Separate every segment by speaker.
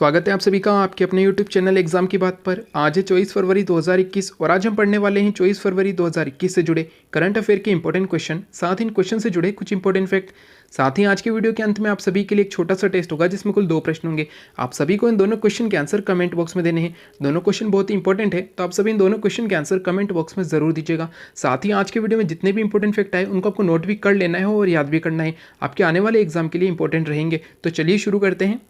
Speaker 1: स्वागत है आप सभी का आपके अपने YouTube चैनल एग्जाम की बात पर। आज है 24 फरवरी 2021 और आज हम पढ़ने वाले हैं 24 फरवरी 2021 से जुड़े करंट अफेयर के इंपॉर्टेंट क्वेश्चन, साथ ही इन क्वेश्चन से जुड़े कुछ इंपॉर्टेंट फैक्ट। साथ ही आज के वीडियो के अंत में आप सभी के लिए एक छोटा सा टेस्ट होगा जिसमें कुल 2 प्रश्न होंगे। आप सभी को इन दोनों क्वेश्चन के आंसर कमेंट बॉक्स में देने हैं। दोनों क्वेश्चन बहुत ही इंपॉर्टेंट है, तो आप सभी इन दोनों क्वेश्चन के आंसर कमेंट बॉक्स में जरूर दीजिएगा। साथ ही आज के वीडियो में जितने भी इंपॉर्टेंट फैक्ट आए उनको आपको नोट भी कर लेना है और याद भी करना है, आपके आने वाले एग्जाम के लिए इंपॉर्टेंट रहेंगे। तो चलिए शुरू करते हैं।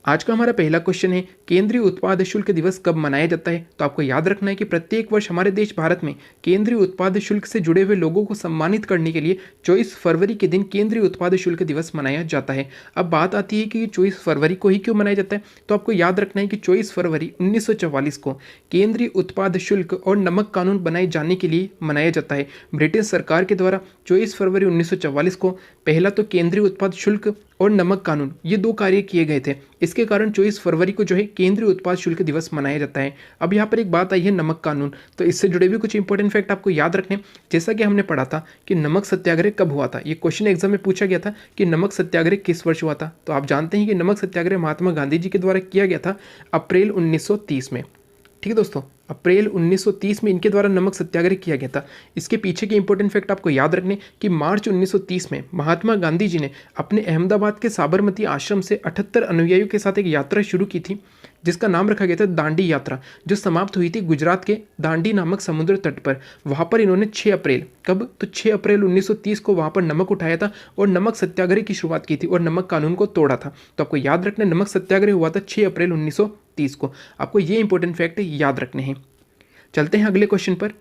Speaker 1: आज का हमारा पहला क्वेश्चन है, केंद्रीय उत्पाद शुल्क दिवस कब मनाया जाता है? तो आपको याद रखना है कि प्रत्येक वर्ष हमारे देश भारत में केंद्रीय उत्पाद शुल्क से जुड़े हुए लोगों को सम्मानित करने के लिए 24 फरवरी के दिन केंद्रीय उत्पाद शुल्क दिवस मनाया जाता है। अब बात आती है कि 24 फरवरी को ही क्यों मनाया जाता है, तो आपको याद रखना है कि 24 फरवरी 1944 को केंद्रीय उत्पाद शुल्क और नमक कानून बनाए जाने के लिए मनाया जाता है। ब्रिटिश सरकार के द्वारा 24 फरवरी 1944 को पहला तो केंद्रीय उत्पाद शुल्क और नमक कानून ये 2 कार्य किए गए थे। इसके कारण 24 फरवरी को जो है केंद्रीय उत्पाद शुल्क दिवस मनाया जाता है। अब यहाँ पर एक बात आई है नमक कानून, तो इससे जुड़े भी कुछ इंपॉर्टेंट फैक्ट आपको याद रखने। जैसा कि हमने पढ़ा था कि नमक सत्याग्रह कब हुआ था, ये क्वेश्चन एग्जाम में पूछा गया था कि नमक सत्याग्रह किस वर्ष हुआ था। तो आप जानते हैं कि नमक सत्याग्रह महात्मा गांधी जी के द्वारा किया गया था अप्रैल 1930 में। ठीक है दोस्तों, अप्रैल 1930 में इनके द्वारा नमक सत्याग्रह किया गया था। इसके पीछे के इंपॉर्टेंट फैक्ट आपको याद रखने कि मार्च 1930 में महात्मा गांधी जी ने अपने अहमदाबाद के साबरमती आश्रम से 78 अनुयायियों के साथ एक यात्रा शुरू की थी जिसका नाम रखा गया था दांडी यात्रा, जो समाप्त हुई थी गुजरात के दांडी नामक समुद्र तट पर। वहाँ पर इन्होंने 6 अप्रैल कब, तो 6 अप्रैल 1930 को वहाँ पर नमक उठाया था और नमक सत्याग्रह की शुरुआत की थी और नमक कानून को तोड़ा था। तो आपको याद रखना नमक सत्याग्रह हुआ था 6 अप्रैल 1930 को। आपको ये इंपॉर्टेंट फैक्ट याद रखने हैं। चलते हैं अगले क्वेश्चन पर।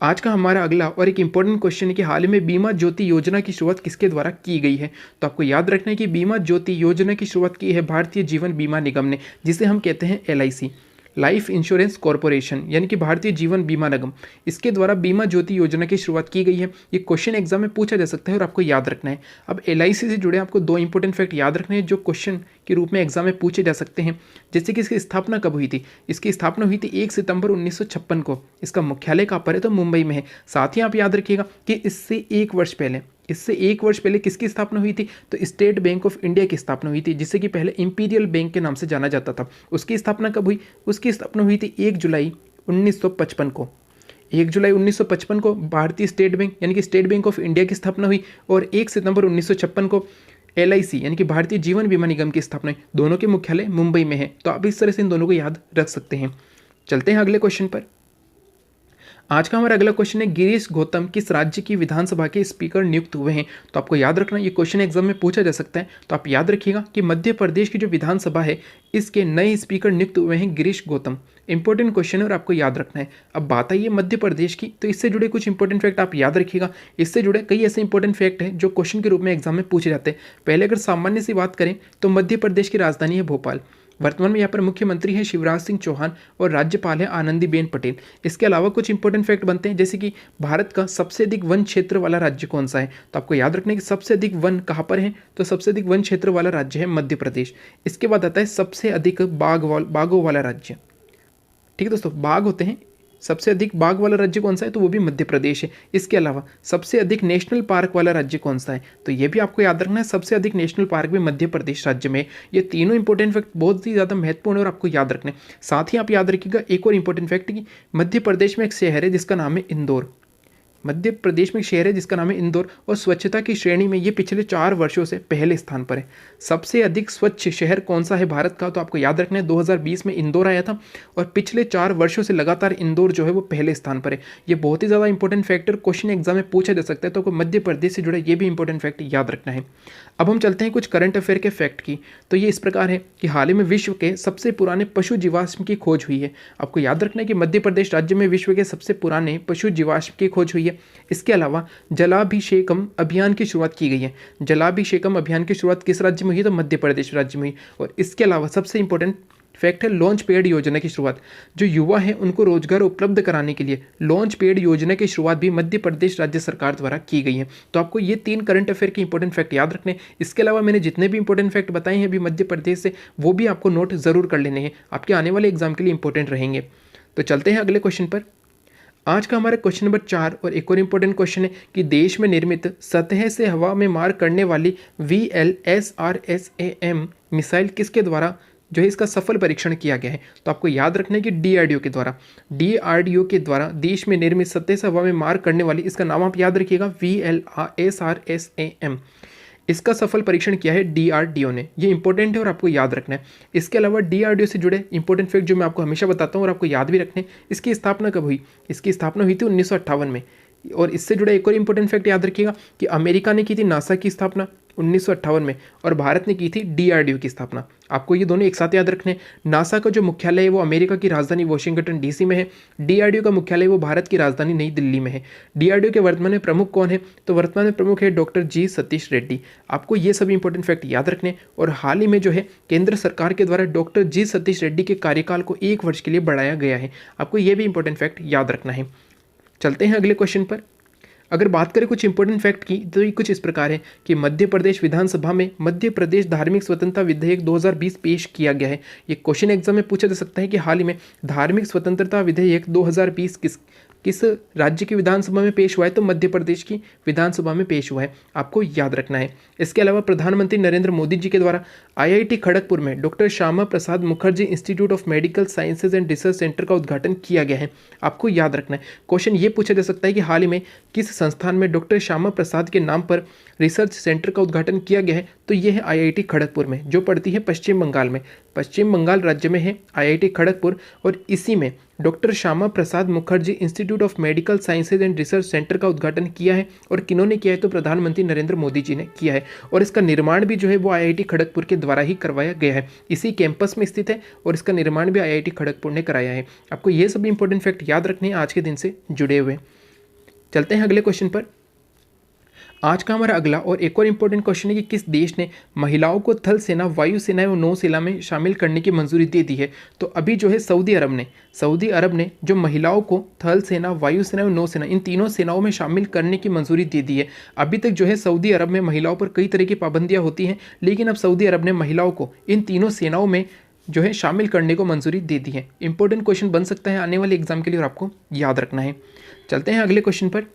Speaker 1: आज का हमारा अगला और एक इंपॉर्टेंट क्वेश्चन है कि हाल ही में बीमा ज्योति योजना की शुरुआत किसके द्वारा की गई है? तो आपको याद रखना है कि बीमा ज्योति योजना की शुरुआत की है भारतीय जीवन बीमा निगम ने, जिसे हम कहते हैं LIC, लाइफ इंश्योरेंस कॉरपोरेशन, यानी कि भारतीय जीवन बीमा निगम। इसके द्वारा बीमा ज्योति योजना की शुरुआत की गई है। ये क्वेश्चन एग्जाम में पूछा जा सकता है और आपको याद रखना है। अब LIC से जुड़े आपको 2 इंपॉर्टेंट फैक्ट याद रखने हैं जो क्वेश्चन के रूप में एग्जाम में पूछे जा सकते हैं। जैसे कि इसकी स्थापना कब हुई थी? इसकी स्थापना हुई थी 1 सितंबर 1956 को। इसका मुख्यालय कहाँ पर है? तो मुंबई में है। साथ ही आप याद रखिएगा कि इससे 1 वर्ष पहले किसकी स्थापना हुई थी? तो स्टेट बैंक ऑफ इंडिया की स्थापना हुई थी, जिसे कि पहले इंपीरियल बैंक के नाम से जाना जाता था। उसकी स्थापना कब हुई? उसकी स्थापना हुई थी 1 जुलाई 1955 को। 1 जुलाई 1955 को भारतीय स्टेट बैंक यानी कि स्टेट बैंक ऑफ इंडिया की स्थापना हुई और 1 सितंबर 1956 को LIC यानी कि भारतीय जीवन बीमा निगम की स्थापना हुई। दोनों के मुख्यालय मुंबई में है। तो आप इस तरह से इन दोनों को याद रख सकते हैं। चलते हैं अगले क्वेश्चन पर। आज का हमारा अगला क्वेश्चन है, गिरीश गौतम किस राज्य की विधानसभा के स्पीकर नियुक्त हुए हैं? तो आपको याद रखना ये क्वेश्चन एग्जाम में पूछा जा सकता है। तो आप याद रखिएगा कि मध्य प्रदेश की जो विधानसभा है इसके नए स्पीकर नियुक्त हुए हैं गिरीश गौतम। इंपॉर्टेंट क्वेश्चन है और आपको याद रखना है। अब बात आई है मध्य प्रदेश की, तो इससे जुड़े कुछ इंपॉर्टेंट फैक्ट आप याद रखिएगा। इससे जुड़े कई ऐसे इंपॉर्टेंट फैक्ट हैं जो क्वेश्चन के रूप में एग्जाम में पूछे जाते हैं। पहले अगर सामान्य सी बात करें तो मध्य प्रदेश की राजधानी है भोपाल। वर्तमान में यहाँ पर मुख्यमंत्री है शिवराज सिंह चौहान और राज्यपाल है आनंदीबेन पटेल। इसके अलावा कुछ इंपॉर्टेंट फैक्ट बनते हैं, जैसे कि भारत का सबसे अधिक वन क्षेत्र वाला राज्य कौन सा है? तो आपको याद रखना है कि सबसे अधिक वन कहाँ पर है? तो सबसे अधिक वन क्षेत्र वाला राज्य है मध्य प्रदेश। इसके बाद आता है सबसे अधिक बागों वाला राज्य। ठीक है दोस्तों, बाघ होते हैं, सबसे अधिक बाघ वाला राज्य कौन सा है? तो वो भी मध्य प्रदेश है। इसके अलावा सबसे अधिक नेशनल पार्क वाला राज्य कौन सा है? तो ये भी आपको याद रखना है, सबसे अधिक नेशनल पार्क भी मध्य प्रदेश राज्य में है। ये तीनों इंपॉर्टेंट फैक्ट बहुत ही ज़्यादा महत्वपूर्ण है और आपको याद रखना है। साथ ही आप याद रखिएगा एक और इंपॉर्टेंट फैक्ट कि मध्य प्रदेश में एक शहर है जिसका नाम है इंदौर। मध्य प्रदेश में एक शहर है जिसका नाम है इंदौर और स्वच्छता की श्रेणी में ये पिछले 4 वर्षों से पहले स्थान पर है। सबसे अधिक स्वच्छ शहर कौन सा है भारत का? तो आपको याद रखना है 2020 में इंदौर आया था और पिछले 4 वर्षों से लगातार इंदौर जो है वो पहले स्थान पर है। ये बहुत ही ज़्यादा इंपॉर्टेंट फैक्टर क्वेश्चन एग्जाम में पूछा जा सकता है, तो आपको मध्य प्रदेश से जुड़ा ये भी इंपॉर्टेंट फैक्ट याद रखना है। अब हम चलते हैं कुछ करंट अफेयर के फैक्ट की। तो ये इस प्रकार है कि हाल ही में विश्व के सबसे पुराने पशु जीवाश्म की खोज हुई है। आपको याद रखना है कि मध्य प्रदेश राज्य में विश्व के सबसे पुराने पशु जीवाश्म की खोज हुई है। इसके अलावा जलाभिषेकम अभियान की शुरुआत की गई है। जलाभिषेकम अभियान की शुरुआत किस राज्य में हुई? तो मध्य प्रदेश राज्य में हुई। और इसके अलावा सबसे इंपॉर्टेंट फैक्ट है लॉन्च पेड योजना की शुरुआत। जो युवा है उनको रोजगार उपलब्ध कराने के लिए लॉन्च पेड योजना की शुरुआत भी मध्य प्रदेश राज्य सरकार द्वारा की गई है। तो आपको ये 3 करंट अफेयर के इंपॉर्टेंट फैक्ट याद रखने। इसके अलावा मैंने जितने भी इंपॉर्टेंट फैक्ट बताए हैं अभी मध्य प्रदेश से, वो भी आपको नोट जरूर कर लेने हैं, आपके आने वाले एग्जाम के लिए इंपॉर्टेंट रहेंगे। तो चलते हैं अगले क्वेश्चन पर। आज का हमारा क्वेश्चन नंबर 4 और एक और इंपॉर्टेंट क्वेश्चन है कि देश में निर्मित सतह से हवा में मार करने वाली VLSRSAM मिसाइल किसके द्वारा जो है इसका सफल परीक्षण किया गया है? तो आपको याद रखना है कि डीआरडीओ के द्वारा देश में निर्मित सतह से हवा में मार करने वाली, इसका नाम आप याद रखिएगा VLSRSAM। इसका सफल परीक्षण किया है डीआरडीओ ने, ये इंपॉर्टेंट है और आपको याद रखना है। इसके अलावा डीआरडीओ से जुड़े इंपॉर्टेंट फैक्ट जो मैं आपको हमेशा बताता हूँ और आपको याद भी रखने, इसकी स्थापना कब हुई? इसकी स्थापना हुई थी 1958 में। और इससे जुड़ा एक और इंपॉर्टेंट फैक्ट याद रखिएगा कि अमेरिका ने की थी नासा की स्थापना 1958 में और भारत ने की थी डीआरडीओ की स्थापना। आपको ये दोनों एक साथ याद रखने। नासा का जो मुख्यालय है वो अमेरिका की राजधानी वॉशिंगटन डीसी में है। डीआरडीओ का मुख्यालय वो भारत की राजधानी नई दिल्ली में है। डीआरडीओ के वर्तमान में प्रमुख कौन है? तो वर्तमान में प्रमुख है डॉक्टर जी सतीश रेड्डी। आपको ये सभी इंपॉर्टेंट फैक्ट याद रखने। और हाल ही में जो है केंद्र सरकार के द्वारा डॉक्टर जी सतीश रेड्डी के कार्यकाल को 1 वर्ष के लिए बढ़ाया गया है। आपको ये भी इंपॉर्टेंट फैक्ट याद रखना है। चलते हैं अगले क्वेश्चन पर। अगर बात करें कुछ इंपॉर्टेंट फैक्ट की तो ये कुछ इस प्रकार है कि मध्य प्रदेश विधानसभा में मध्य प्रदेश धार्मिक स्वतंत्रता विधेयक 2020 पेश किया गया है। ये क्वेश्चन एग्जाम में पूछा जा सकता है कि हाल ही में धार्मिक स्वतंत्रता विधेयक 2020 किस राज्य की विधानसभा में पेश हुआ है? तो मध्य प्रदेश की विधानसभा में पेश हुआ है। आपको याद रखना है। इसके अलावा प्रधानमंत्री नरेंद्र मोदी जी के द्वारा आईआईटी खड़गपुर में doctor Shyama Prasad Mukherjee institute of medical sciences and research centre का उद्घाटन किया गया है। आपको याद रखना है। क्वेश्चन ये पूछा जा सकता है कि हाल ही में किस संस्थान में डॉक्टर श्यामा प्रसाद के नाम पर रिसर्च सेंटर का उद्घाटन किया गया है? तो ये है आईआईटी खड़गपुर में, जो पड़ती है पश्चिम बंगाल में। पश्चिम बंगाल राज्य में है आईआईटी खड़गपुर और इसी में doctor Shyama Prasad Mukherjee institute of medical sciences and research centre का उद्घाटन किया है। और किन्होंने किया है? तो प्रधानमंत्री नरेंद्र मोदी जी ने किया है। और इसका निर्माण भी जो है वो आईआईटी खड़गपुर के द्वारा ही करवाया गया है। इसी कैंपस में स्थित है और इसका निर्माण भी आईआईटी खड़गपुर ने कराया है। आपको ये सभी इंपॉर्टेंट फैक्ट याद रखने हैं आज के दिन से जुड़े हुए। चलते हैं अगले क्वेश्चन पर। आज का हमारा अगला और एक और इम्पोर्टेंट क्वेश्चन है कि किस देश ने महिलाओं को थल सेना, वायु सेना एवं नौसेना में शामिल करने की मंजूरी दे दी है? तो अभी जो है सऊदी अरब ने जो महिलाओं को थल सेना, वायु सेना एवं नौसेना, इन तीनों सेनाओं में शामिल करने की मंजूरी दे दी है। अभी तक जो है सऊदी अरब में महिलाओं पर कई तरह की पाबंदियाँ होती हैं, लेकिन अब सऊदी अरब ने महिलाओं को इन तीनों सेनाओं में जो है शामिल करने को मंजूरी दे दी है। इंपॉर्टेंट क्वेश्चन बन सकता है आने वाले एग्जाम के लिए और आपको याद रखना है। चलते हैं अगले क्वेश्चन पर।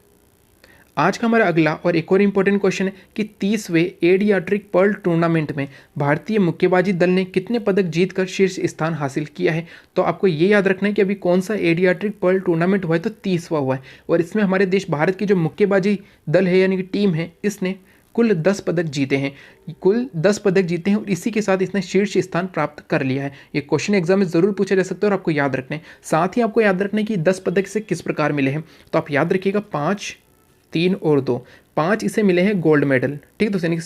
Speaker 1: आज का हमारा अगला और एक और इम्पोर्टेंट क्वेश्चन है कि 30वें एडियाट्रिक पर्ल टूर्नामेंट में भारतीय मुक्केबाजी दल ने कितने पदक जीतकर शीर्ष स्थान हासिल किया है? तो आपको ये याद रखना है कि अभी कौन सा एडियाट्रिक पर्ल टूर्नामेंट हुआ है? तो 30वां हुआ है। और इसमें हमारे देश भारत की जो मुक्केबाजी दल है यानी कि टीम है, इसने कुल 10 पदक जीते हैं। और इसी के साथ इसने शीर्ष स्थान प्राप्त कर लिया है। ये क्वेश्चन एग्जाम में जरूर पूछा जा सकता है और आपको याद रखना है। साथ ही आपको याद रखना है कि 10 पदक से किस प्रकार मिले हैं? तो आप याद रखिएगा 5, 3 और 2। 5 इसे मिले हैं गोल्ड मेडल, ठीक है, तो यानी कि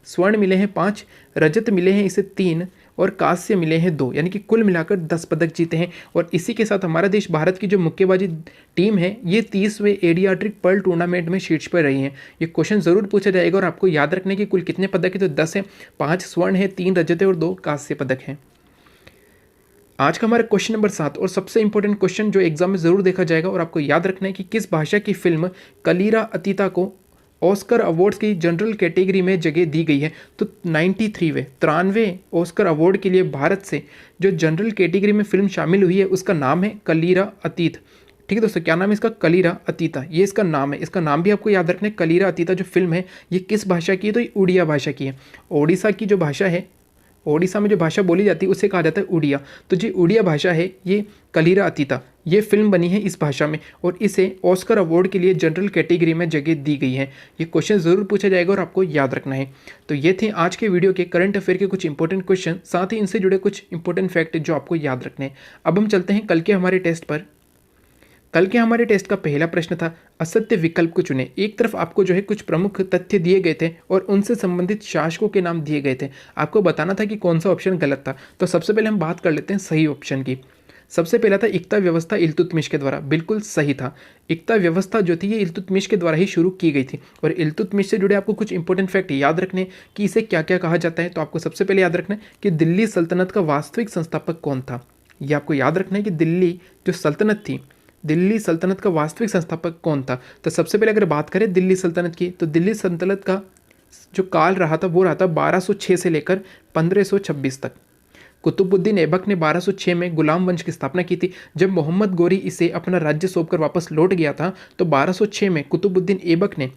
Speaker 1: स्वर्ण मिले हैं 5, रजत मिले हैं इसे 3 और कांस्य मिले हैं 2, यानी कि कुल मिलाकर 10 पदक जीते हैं। और इसी के साथ हमारा देश भारत की जो मुक्केबाजी टीम है ये 30वें एडियाट्रिक पर्ल टूर्नामेंट में शीर्ष पर रही है। ये क्वेश्चन जरूर पूछा जाएगा और आपको याद रखने की कुल कितने पदक है? तो 10 है, 5 स्वर्ण है, 3 रजत है और 2 कांस्य पदक हैं। आज का हमारा क्वेश्चन नंबर 7 और सबसे इंपॉर्टेंट क्वेश्चन जो एग्जाम में जरूर देखा जाएगा और आपको याद रखना है कि किस भाषा की फिल्म कलीरा अतीता को ऑस्कर अवार्ड्स की जनरल कैटेगरी में जगह दी गई है? तो 93वें ऑस्कर अवार्ड के लिए भारत से जो जनरल कैटेगरी में फिल्म शामिल हुई है उसका नाम है कलीरा अतीत। ठीक है दोस्तों, क्या नाम है इसका? कलीरा अतीता, ये इसका नाम है। इसका नाम भी आपको याद रखना है। कलीरा अतीता जो फिल्म है ये किस भाषा की है? तो ये उड़िया भाषा की है। ओडिशा की जो भाषा है, ओडिशा में जो भाषा बोली जाती है उसे कहा जाता है उड़िया। तो जो उड़िया भाषा है ये कलीरा अतीता, ये फिल्म बनी है इस भाषा में और इसे ऑस्कर अवार्ड के लिए जनरल कैटेगरी में जगह दी गई है। ये क्वेश्चन जरूर पूछा जाएगा और आपको याद रखना है। तो ये थे आज के वीडियो के करंट अफेयर के कुछ इंपॉर्टेंट क्वेश्चन, साथ ही इनसे जुड़े कुछ इंपॉर्टेंट फैक्ट जो आपको याद रखने हैं। अब हम चलते हैं कल के हमारे टेस्ट पर। कल के हमारे टेस्ट का पहला प्रश्न था असत्य विकल्प को चुने। एक तरफ आपको जो है कुछ प्रमुख तथ्य दिए गए थे और उनसे संबंधित शासकों के नाम दिए गए थे। आपको बताना था कि कौन सा ऑप्शन गलत था। तो सबसे पहले हम बात कर लेते हैं सही ऑप्शन की। सबसे पहला था इक्ता व्यवस्था इल्तुतमिश के द्वारा, बिल्कुल सही था। इक्ता व्यवस्था जो थी ये इल्तुतमिश के द्वारा ही शुरू की गई थी। और इल्तुतमिश से जुड़े आपको कुछ इंपॉर्टेंट फैक्ट याद रखने कि इसे क्या क्या कहा जाता है। तो आपको सबसे पहले याद रखना है कि दिल्ली सल्तनत का वास्तविक संस्थापक कौन था। ये आपको याद रखना है कि दिल्ली जो सल्तनत थी, दिल्ली सल्तनत का वास्तविक संस्थापक कौन था। तो सबसे पहले अगर बात करें दिल्ली सल्तनत की, तो दिल्ली सल्तनत का जो काल रहा था वो रहा था 1206 से लेकर 1526 तक। कुतुबुद्दीन ऐबक ने 1206 में गुलाम वंश की स्थापना की थी। जब मोहम्मद गोरी इसे अपना राज्य सौंपकर वापस लौट गया था तो 1206 में कुतुबुद्दीन ऐबक ने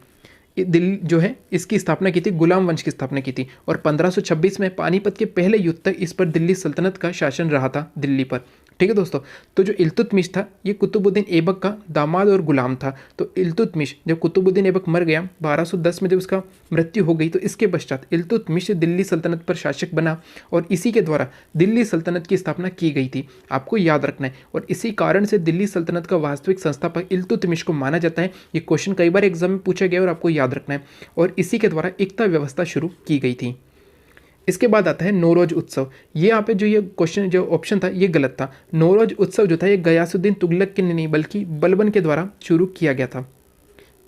Speaker 1: दिल्ली जो है इसकी स्थापना की थी, गुलाम वंश की स्थापना की थी। और 1526 में पानीपत के पहले युद्ध तक इस पर दिल्ली सल्तनत का शासन रहा था दिल्ली पर। ठीक है दोस्तों, तो जो इल्तुतमिश था ये कुतुबुद्दीन ऐबक का दामाद और गुलाम था। तो इल्तुतमिश जब कुतुबुद्दीन ऐबक मर गया 1210 में, जब उसका मृत्यु हो गई, तो इसके पश्चात इल्तुतमिश दिल्ली सल्तनत पर शासक बना और इसी के द्वारा दिल्ली सल्तनत की स्थापना की गई थी। आपको याद रखना है। और इसी कारण से दिल्ली सल्तनत का वास्तविक संस्थापक इल्तुतमिश को माना जाता है। ये क्वेश्चन कई बार एग्जाम में पूछा गया और आपको याद रखना है। और इसी के द्वारा एकता व्यवस्था शुरू की गई थी। इसके बाद आता है नौरोज उत्सव। ये यहाँ पे जो ये क्वेश्चन जो ऑप्शन था ये गलत था। नौरोज उत्सव जो था ये गयासुद्दीन तुगलक के नहीं बल्कि बलबन के द्वारा शुरू किया गया था।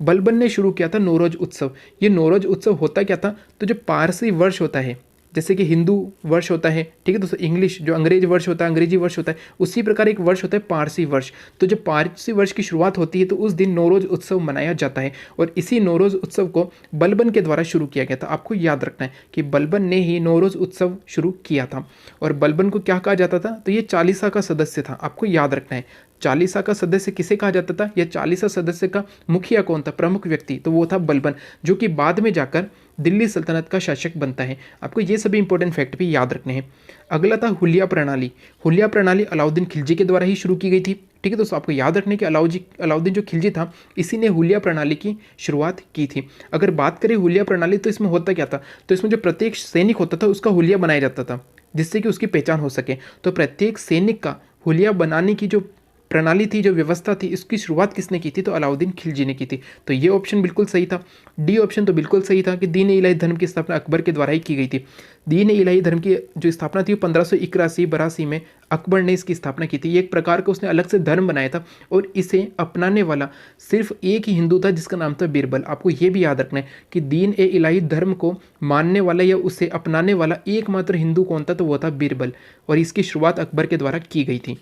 Speaker 1: बलबन ने शुरू किया था नौरोज उत्सव। ये नौरोज उत्सव होता क्या था, तो जो पारसी वर्ष होता है, जैसे कि हिंदू वर्ष होता है, ठीक है दोस्तों, इंग्लिश जो अंग्रेज वर्ष होता है, अंग्रेजी वर्ष होता है, उसी प्रकार एक वर्ष होता है पारसी वर्ष। तो जब पारसी वर्ष की शुरुआत होती है तो उस दिन नौरोज उत्सव मनाया जाता है। और इसी नौरोज उत्सव को बलबन के द्वारा शुरू किया गया था। आपको याद रखना है कि बलबन ने ही नौरोज उत्सव शुरू किया था। और बलबन को क्या कहा जाता था, तो ये चालीसा का सदस्य था। आपको याद रखना है, चालीसा का सदस्य किसे कहा जाता था, या चालीसा सदस्य का मुखिया कौन था, प्रमुख व्यक्ति, तो वो था बलबन, जो कि बाद में जाकर दिल्ली सल्तनत का शासक बनता है। आपको ये सभी इंपॉर्टेंट फैक्ट भी याद रखने हैं। अगला था हुलिया प्रणाली। हुलिया प्रणाली अलाउद्दीन खिलजी के द्वारा ही शुरू की गई थी। ठीक है दोस्तों, आपको याद रखने कि अलाउद्दीन जो खिलजी था इसी ने हुलिया प्रणाली की शुरुआत की थी। अगर बात करें हुलिया प्रणाली तो इसमें होता क्या था, तो इसमें जो प्रत्येक सैनिक होता था उसका हुलिया बनाया जाता था जिससे कि उसकी पहचान हो सके। तो प्रत्येक सैनिक का हुलिया बनाने की जो प्रणाली थी, जो व्यवस्था थी, इसकी शुरुआत किसने की थी, तो अलाउद्दीन खिलजी ने की थी। तो ये ऑप्शन बिल्कुल सही था। डी ऑप्शन तो बिल्कुल सही था कि दीन ए इलाही धर्म की स्थापना अकबर के द्वारा ही की गई थी। दीन ए इलाही धर्म की जो स्थापना थी 1581-82 में अकबर ने इसकी स्थापना की थी। ये एक प्रकार का उसने अलग से धर्म बनाया था और इसे अपनाने वाला सिर्फ एक ही हिंदू था जिसका नाम था बीरबल। आपको ये भी याद रखना है कि दीन ए इलाही धर्म को मानने वाला या उसे अपनाने वाला एकमात्र हिंदू कौन था, तो वो था बीरबल। और इसकी शुरुआत अकबर के द्वारा की गई थी।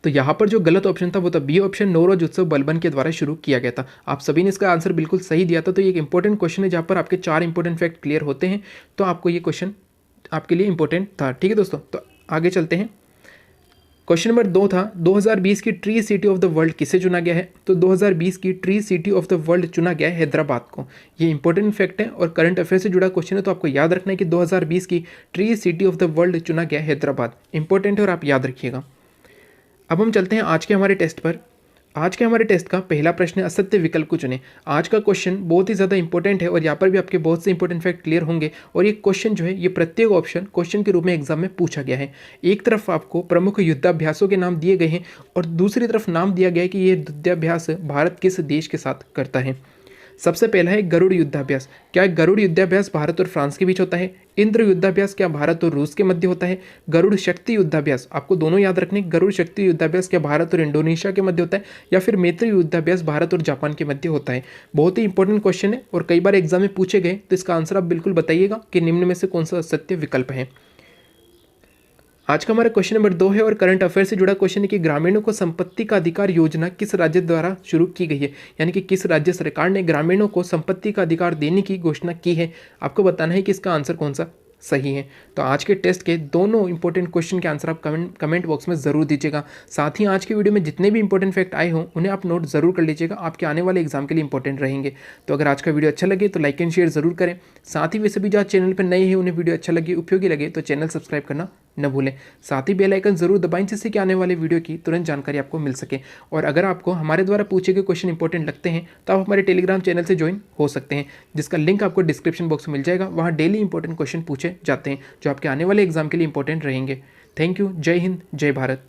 Speaker 1: तो यहाँ पर जो गलत ऑप्शन था वो था बी ऑप्शन, नौरोज उत्सव बलबन के द्वारा शुरू किया गया था। आप सभी ने इसका आंसर बिल्कुल सही दिया था। तो ये एक इंपॉर्टेंट क्वेश्चन है जहाँ पर आपके 4 इंपॉर्टेंट फैक्ट क्लियर होते हैं। तो आपको ये क्वेश्चन आपके लिए इंपॉर्टेंट था। ठीक है दोस्तों, तो आगे चलते हैं। क्वेश्चन नंबर 2 था 2020 की tree city of the world किसे चुना गया है, तो 2020 की tree city of the world चुना गया है हैदराबाद को। ये इंपॉर्टेंट फैक्ट है और करंट अफेयर से जुड़ा क्वेश्चन है। तो आपको याद रखना है कि 2020 की tree city of the world चुना गया है हैदराबाद। इंपॉर्टेंट है और आप याद रखिएगा। अब हम चलते हैं आज के हमारे टेस्ट पर। आज के हमारे टेस्ट का पहला प्रश्न है असत्य विकल्प को चुनें। आज का क्वेश्चन बहुत ही ज़्यादा इंपॉर्टेंट है और यहाँ पर भी आपके बहुत से इंपॉर्टेंट फैक्ट क्लियर होंगे। और ये क्वेश्चन जो है ये प्रत्येक ऑप्शन क्वेश्चन के रूप में एग्जाम में पूछा गया है। एक तरफ आपको प्रमुख युद्धाभ्यासों के नाम दिए गए हैं और दूसरी तरफ नाम दिया गया है कि ये युद्धाभ्यास भारत किस देश के साथ करता है। सबसे पहला है गरुड़ युद्धाभ्यास। क्या गरुड़ युद्धाभ्यास भारत और फ्रांस के बीच होता है? इंद्र युद्धाभ्यास क्या भारत और रूस के मध्य होता है? गरुड़ शक्ति युद्धाभ्यास, आपको दोनों याद रखने, गरुड़ शक्ति युद्धाभ्यास क्या भारत और इंडोनेशिया के मध्य होता है, या फिर मैत्री युद्धाभ्यास भारत और जापान के मध्य होता है। बहुत ही इंपॉर्टेंट क्वेश्चन है और कई बार एग्जाम में पूछे गए। तो इसका आंसर आप बिल्कुल बताइएगा कि निम्न में से कौन सा सत्य विकल्प है। आज का हमारा क्वेश्चन नंबर 2 है और करंट अफेयर से जुड़ा क्वेश्चन है कि ग्रामीणों को संपत्ति का अधिकार योजना किस राज्य द्वारा शुरू की गई है, यानी कि किस राज्य सरकार ने ग्रामीणों को संपत्ति का अधिकार देने की घोषणा की है। आपको बताना है कि इसका आंसर कौन सा सही है। तो आज के टेस्ट के दोनों इंपॉर्टेंट क्वेश्चन के आंसर आप कमेंट बॉक्स में ज़रूर दीजिएगा। साथ ही आज की वीडियो में जितने भी इंपॉर्टेंट फैक्ट आए हों उन्हें आप नोट ज़रूर कर लीजिएगा, आपके आने वाले एग्जाम के लिए इंपॉर्टेंट रहेंगे। तो अगर आज का वीडियो अच्छा लगे तो लाइक एंड शेयर ज़रूर करें। साथ ही वैसे भी जो चैनल पर नए हैं उन्हें वीडियो अच्छा लगे, उपयोगी लगे तो चैनल सब्सक्राइब करना न भूलें। साथ ही बेल आइकन जरूर दबाएं जिससे कि आने वाले वीडियो की तुरंत जानकारी आपको मिल सके। और अगर आपको हमारे द्वारा पूछे गए क्वेश्चन इंपॉर्टेंट लगते हैं तो आप हमारे टेलीग्राम चैनल से ज्वाइन हो सकते हैं, जिसका लिंक आपको डिस्क्रिप्शन बॉक्स में मिल जाएगा। वहाँ डेली इंपॉर्टेंट क्वेश्चन पूछे जाते हैं जो आपके आने वाले एग्जाम के लिए इंपॉर्टेंट रहेंगे। Thank you. जय हिंद, जय भारत।